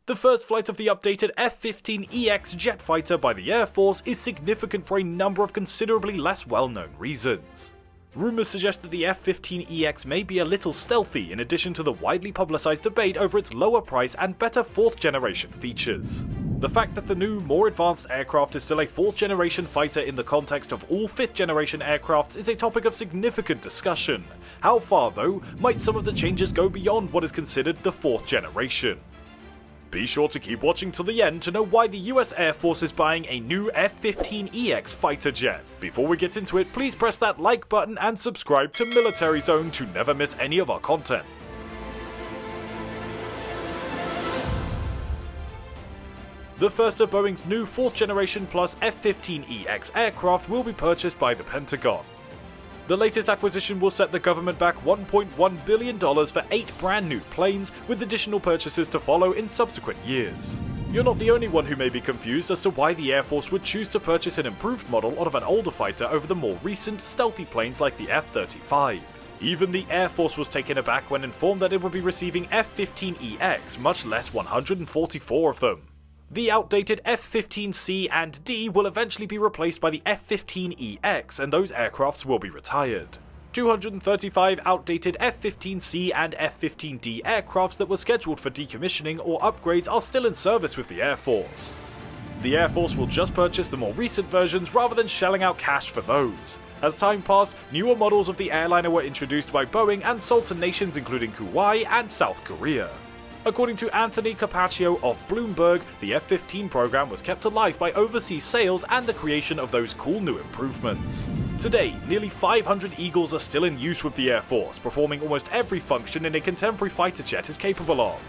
The first flight of the updated F-15EX jet fighter by the Air Force is significant for a number of considerably less well-known reasons. Rumours suggest that the F-15EX may be a little stealthy in addition to the widely publicised debate over its lower price and better 4th generation features. The fact that the new, more advanced aircraft is still a 4th generation fighter in the context of all 5th generation aircrafts is a topic of significant discussion. How far, though, might some of the changes go beyond what is considered the 4th generation? Be sure to keep watching till the end to know why the US Air Force is buying a new F-15EX fighter jet. Before we get into it, please press that like button and subscribe to Military Zone to never miss any of our content. The first of Boeing's new 4th generation plus F-15EX aircraft will be purchased by the Pentagon. The latest acquisition will set the government back $1.1 billion for 8 brand new planes, with additional purchases to follow in subsequent years. You're not the only one who may be confused as to why the Air Force would choose to purchase an improved model out of an older fighter over the more recent, stealthy planes like the F-35. Even the Air Force was taken aback when informed that it would be receiving F-15EX, much less 144 of them. The outdated F-15C and D will eventually be replaced by the F-15EX, and those aircrafts will be retired. 235 outdated F-15C and F-15D aircrafts that were scheduled for decommissioning or upgrades are still in service with the Air Force. The Air Force will just purchase the more recent versions rather than shelling out cash for those. As time passed, newer models of the airliner were introduced by Boeing and sold to nations including Kuwait and South Korea. According to Anthony Capaccio of Bloomberg, the F-15 program was kept alive by overseas sales and the creation of those cool new improvements. Today, nearly 500 Eagles are still in use with the Air Force, performing almost every function in a contemporary fighter jet is capable of.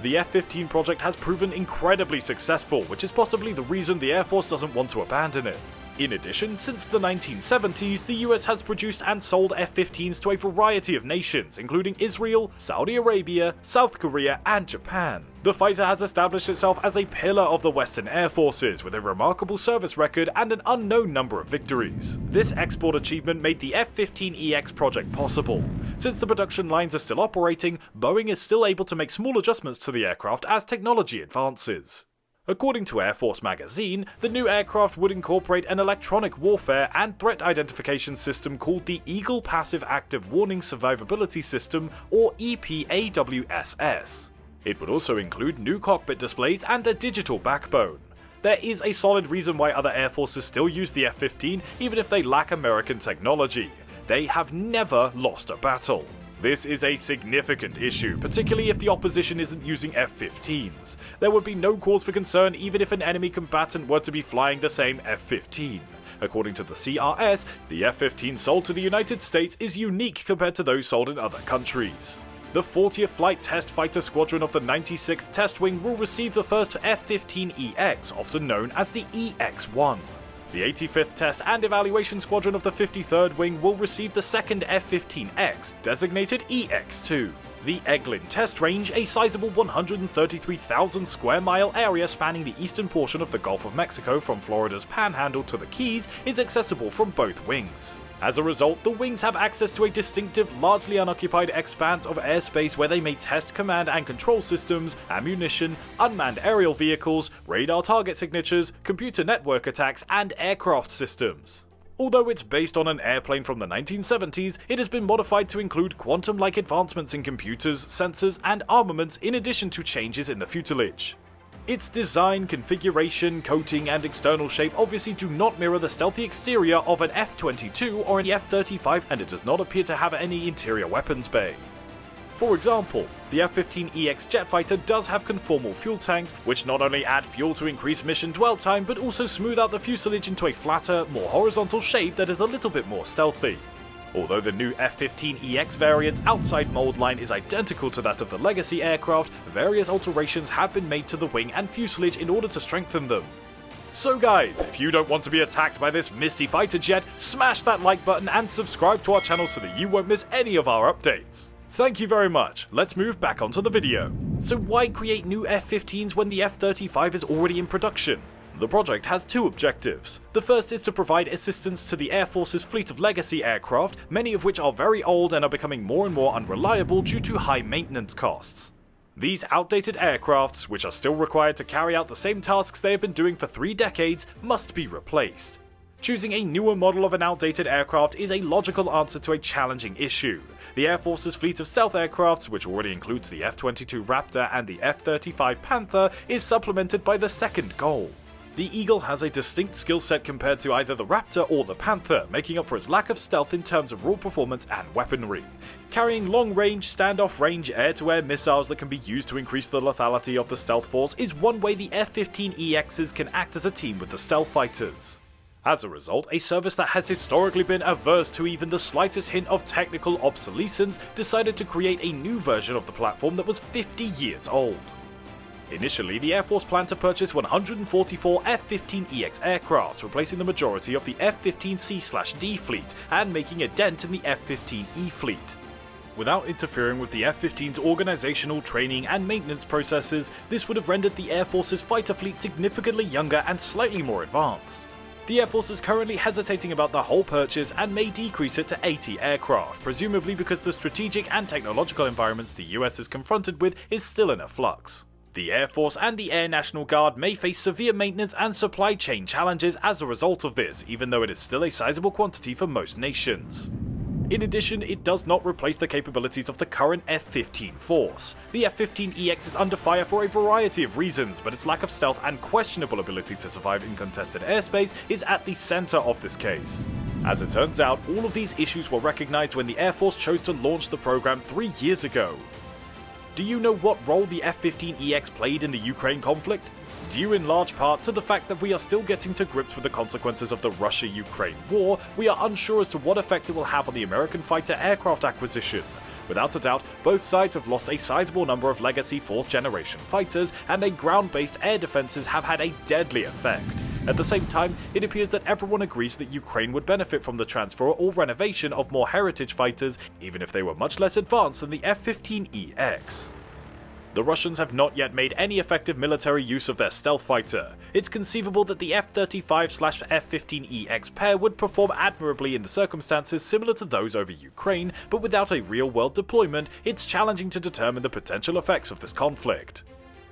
The F-15 project has proven incredibly successful, which is possibly the reason the Air Force doesn't want to abandon it. In addition, since the 1970s, the US has produced and sold F-15s to a variety of nations, including Israel, Saudi Arabia, South Korea, and Japan. The fighter has established itself as a pillar of the Western Air Forces, with a remarkable service record and an unknown number of victories. This export achievement made the F-15EX project possible. Since the production lines are still operating, Boeing is still able to make small adjustments to the aircraft as technology advances. According to Air Force magazine, the new aircraft would incorporate an electronic warfare and threat identification system called the Eagle Passive Active Warning Survivability System, or EPAWSS. It would also include new cockpit displays and a digital backbone. There is a solid reason why other air forces still use the F-15, even if they lack American technology. They have never lost a battle. This is a significant issue, particularly if the opposition isn't using F-15s. There would be no cause for concern even if an enemy combatant were to be flying the same F-15. According to the CRS, the F-15 sold to the United States is unique compared to those sold in other countries. The 40th Flight Test Fighter Squadron of the 96th Test Wing will receive the first F-15EX, often known as the EX-1. The 85th Test and Evaluation Squadron of the 53rd Wing will receive the second F-15X, designated EX-2. The Eglin Test Range, a sizable 133,000 square mile area spanning the eastern portion of the Gulf of Mexico from Florida's Panhandle to the Keys, is accessible from both wings. As a result, the wings have access to a distinctive, largely unoccupied expanse of airspace where they may test command and control systems, ammunition, unmanned aerial vehicles, radar target signatures, computer network attacks, and aircraft systems. Although it's based on an airplane from the 1970s, it has been modified to include quantum-like advancements in computers, sensors, and armaments in addition to changes in the fuselage. Its design, configuration, coating, and external shape obviously do not mirror the stealthy exterior of an F-22 or an F-35, and it does not appear to have any interior weapons bay. For example, the F-15EX jet fighter does have conformal fuel tanks, which not only add fuel to increase mission dwell time, but also smooth out the fuselage into a flatter, more horizontal shape that is a little bit more stealthy. Although the new F-15EX variant's outside mold line is identical to that of the legacy aircraft, various alterations have been made to the wing and fuselage in order to strengthen them. So guys, if you don't want to be attacked by this misty fighter jet, smash that like button and subscribe to our channel so that you won't miss any of our updates. Thank you very much, let's move back onto the video. So why create new F-15s when the F-35 is already in production? The project has two objectives. The first is to provide assistance to the Air Force's fleet of legacy aircraft, many of which are very old and are becoming more and more unreliable due to high maintenance costs. These outdated aircrafts, which are still required to carry out the same tasks they have been doing for 3 decades, must be replaced. Choosing a newer model of an outdated aircraft is a logical answer to a challenging issue. The Air Force's fleet of stealth aircrafts, which already includes the F-22 Raptor and the F-35 Panther, is supplemented by the second goal. The Eagle has a distinct skill set compared to either the Raptor or the Panther, making up for its lack of stealth in terms of raw performance and weaponry. Carrying long-range, standoff range air-to-air missiles that can be used to increase the lethality of the stealth force is one way the F-15EXs can act as a team with the stealth fighters. As a result, a service that has historically been averse to even the slightest hint of technical obsolescence decided to create a new version of the platform that was 50 years old. Initially, the Air Force planned to purchase 144 F-15EX aircrafts, replacing the majority of the F-15C/D fleet and making a dent in the F-15E fleet. Without interfering with the F-15's organizational, training, and maintenance processes, this would have rendered the Air Force's fighter fleet significantly younger and slightly more advanced. The Air Force is currently hesitating about the whole purchase and may decrease it to 80 aircraft, presumably because the strategic and technological environments the US is confronted with is still in a flux. The Air Force and the Air National Guard may face severe maintenance and supply chain challenges as a result of this, even though it is still a sizable quantity for most nations. In addition, it does not replace the capabilities of the current F-15 force. The F-15EX is under fire for a variety of reasons, but its lack of stealth and questionable ability to survive in contested airspace is at the center of this case. As it turns out, all of these issues were recognized when the Air Force chose to launch the program 3 years ago. Do you know what role the F-15EX played in the Ukraine conflict? Due in large part to the fact that we are still getting to grips with the consequences of the Russia-Ukraine war, we are unsure as to what effect it will have on the American fighter aircraft acquisition. Without a doubt, both sides have lost a sizable number of legacy 4th-generation fighters, and their ground-based air defenses have had a deadly effect. At the same time, it appears that everyone agrees that Ukraine would benefit from the transfer or renovation of more heritage fighters, even if they were much less advanced than the F-15EX. The Russians have not yet made any effective military use of their stealth fighter. It's conceivable that the F-35/F-15EX pair would perform admirably in the circumstances similar to those over Ukraine, but without a real-world deployment, it's challenging to determine the potential effects of this conflict.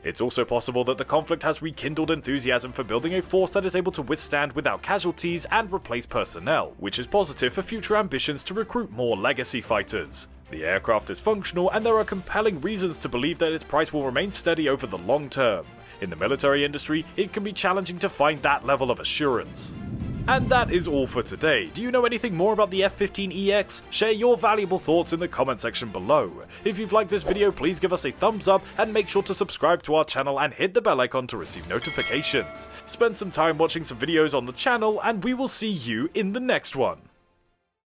It's also possible that the conflict has rekindled enthusiasm for building a force that is able to withstand without casualties and replace personnel, which is positive for future ambitions to recruit more legacy fighters. The aircraft is functional, and there are compelling reasons to believe that its price will remain steady over the long term. In the military industry, it can be challenging to find that level of assurance. And that is all for today. Do you know anything more about the F-15EX? Share your valuable thoughts in the comment section below. If you've liked this video, please give us a thumbs up and make sure to subscribe to our channel and hit the bell icon to receive notifications. Spend some time watching some videos on the channel, and we will see you in the next one.